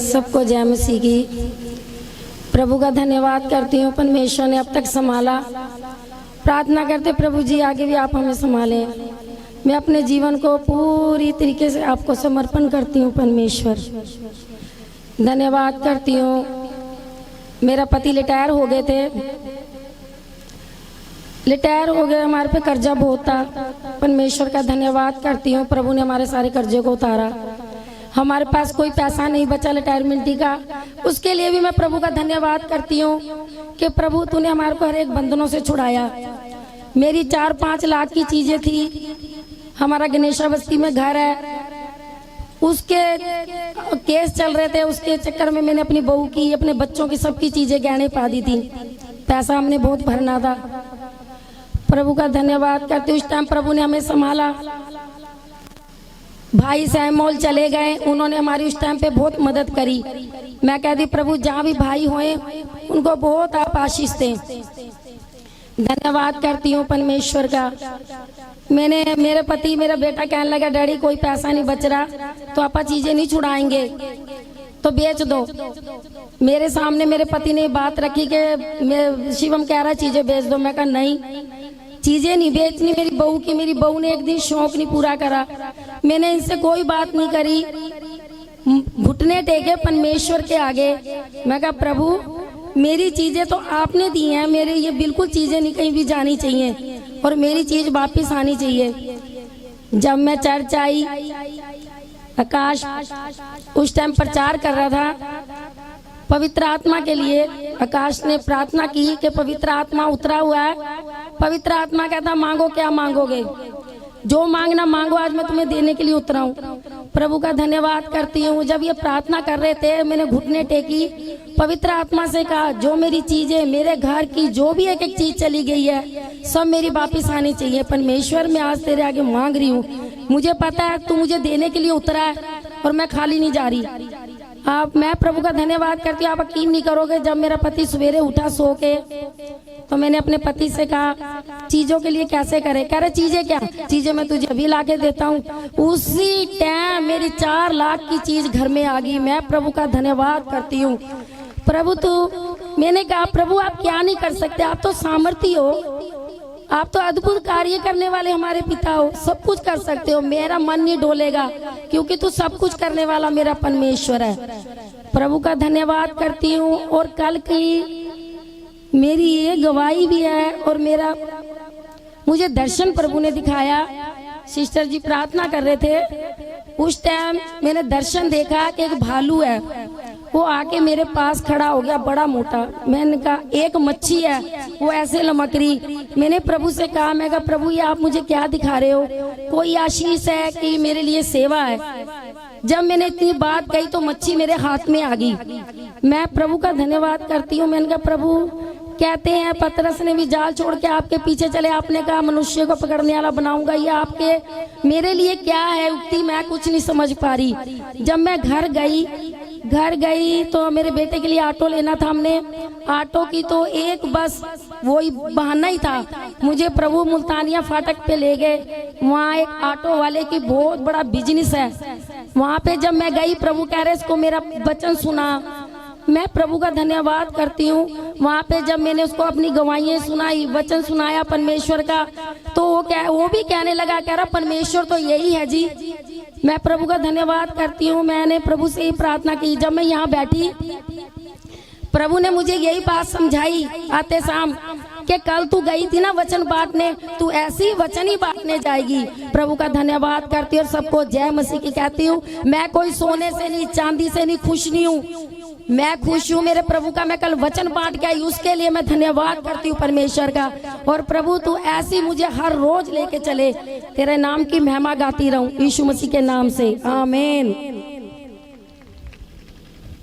सबको जय मसीह की। प्रभु का धन्यवाद करती हूँ, परमेश्वर ने अब तक संभाला। प्रार्थना करते प्रभु जी आगे भी आप हमें संभालें। मैं अपने जीवन को पूरी तरीके से आपको समर्पण करती हूँ। परमेश्वर धन्यवाद करती हूँ। मेरा पति रिटायर हो गए थे, रिटायर हो गए, हमारे पे कर्जा बहुत था। परमेश्वर का धन्यवाद करती हूँ, प्रभु ने हमारे सारे कर्जे को उतारा। हमारे पास कोई पैसा नहीं बचा रिटायरमेंट का, उसके लिए भी मैं प्रभु का धन्यवाद करती हूँ कि प्रभु तूने हमारे को हर एक बंधनों से छुड़ाया। मेरी 4-5 लाख की चीजें थी। हमारा गणेशा बस्ती में घर है, उसके केस चल रहे थे, उसके चक्कर में मैंने अपनी बहू की, अपने बच्चों की, सबकी चीजें गहने पा दी थी। पैसा हमने बहुत भरना था। प्रभु का धन्यवाद करते उस टाइम प्रभु ने हमें संभाला। भाई सैमोल चले गए, उन्होंने हमारी उस टाइम पे बहुत मदद करी। मैं कहती प्रभु जहाँ भी भाई होए उनको बहुत आप आशीष दें। धन्यवाद करती हूँ परमेश्वर का। मेरे पति, मेरा बेटा कहने लगा डैडी कोई पैसा नहीं बच रहा तो आप चीजें नहीं छुड़ाएंगे तो बेच दो। मेरे सामने मेरे पति ने बात रखी कि शिवम कह रहा चीजें बेच दो। मैं कहा नहीं, चीजें नहीं बेचनी मेरी बहू की। मेरी बहू ने एक दिन शौक नहीं पूरा करा, मैंने इनसे कोई बात नहीं करी, घुटने टेके परमेश्वर के आगे। मैं कहा प्रभु मेरी चीजें तो आपने दी हैं, मेरे ये बिल्कुल चीजें नहीं कहीं भी जानी चाहिए और मेरी चीज वापिस आनी चाहिए। जब मैं चर्च आई, आकाश उस टाइम प्रचार कर रहा था पवित्र आत्मा के लिए। आकाश ने प्रार्थना की कि पवित्र आत्मा उतरा हुआ है। पवित्र आत्मा कहता मांगो क्या मांगोगे, जो मांगना मांगो, आज मैं तुम्हें देने के लिए उतरा हूँ। प्रभु का धन्यवाद करती हूँ। जब ये प्रार्थना कर रहे थे मैंने घुटने टेकी, पवित्र आत्मा से कहा जो मेरी चीजें, मेरे घर की जो भी एक एक चीज चली गई है सब मेरी वापिस आनी चाहिए। परमेश्वर मैं आज तेरे आगे मांग रही हूँ, मुझे पता है तू मुझे देने के लिए उतरा है और मैं खाली नहीं जा रही। मैं प्रभु का धन्यवाद करती हूँ। आप यकीन नहीं करोगे, जब मेरा पति सवेरे उठा सो के तो मैंने अपने पति से कहा चीजों के लिए कैसे करे। कह रहे चीजें क्या, चीजें मैं तुझे अभी ला के देता हूँ। उसी टाइम मेरी 4 लाख की चीज घर में आ गई। मैं प्रभु का धन्यवाद करती हूँ। प्रभु मैंने कहा प्रभु आप क्या नहीं कर सकते, आप तो सामर्थी हो, आप तो अद्भुत कार्य करने वाले हमारे पिता हो, सब कुछ कर सकते हो। मेरा मन नहीं डोलेगा क्योंकि तू सब कुछ करने वाला मेरा परमेश्वर है। प्रभु का धन्यवाद करती हूँ। और कल की मेरी ये गवाही भी है और मुझे दर्शन प्रभु ने दिखाया। सिस्टर जी प्रार्थना कर रहे थे, उस टाइम मैंने दर्शन देखा कि एक भालू है, वो आके मेरे पास खड़ा हो गया, बड़ा मोटा। मैंने कहा एक मच्छी है, वो ऐसे लमक रही। मैंने प्रभु से कहा, मैं कहा प्रभु ये आप मुझे क्या दिखा रहे हो, कोई आशीष है कि मेरे लिए सेवा है। जब मैंने इतनी बात कही तो मच्छी मेरे हाथ में आ गई। मैं प्रभु का धन्यवाद करती हूँ। मैंने कहा प्रभु कहते हैं पतरस ने भी जाल छोड़ के आपके पीछे चले, आपने कहा मनुष्य को पकड़ने वाला बनाऊंगा, ये आपके मेरे लिए क्या है उक्ति, मैं कुछ नहीं समझ पा रही। जब मैं घर गई तो मेरे बेटे के लिए ऑटो लेना था हमने। ऑटो की तो एक बस वही बहाना ही था। मुझे प्रभु मुल्तानिया फाटक पे ले गए, वहाँ एक ऑटो वाले की बहुत बड़ा बिजनेस है। वहाँ पे जब मैं गई, प्रभु कह रहे इसको मेरा वचन सुना। मैं प्रभु का धन्यवाद करती हूँ। वहाँ पे जब मैंने उसको अपनी गवाहियाँ सुनाई, वचन सुनाया परमेश्वर का, तो वो भी कहने लगा, कह रहा परमेश्वर तो यही है जी। मैं प्रभु का धन्यवाद करती हूँ। मैंने प्रभु से ही प्रार्थना की। जब मैं यहाँ बैठी प्रभु ने मुझे यही बात समझाई आते शाम कि कल तू गई थी ना वचन बांटने, तू ऐसी वचन ही बांटने जाएगी। प्रभु का धन्यवाद करती हूँ और सबको जय मसीह की कहती हूँ। मैं कोई सोने से नहीं, चांदी से नहीं खुश नहीं हूँ, मैं खुश हूँ मेरे प्रभु का। मैं कल वचन बांट के आई, उसके लिए मैं धन्यवाद करती हूँ परमेश्वर का। और प्रभु तू ऐसी मुझे हर रोज लेके चले, तेरे नाम की महिमा गाती रहूं यीशु मसीह के नाम से, आमीन।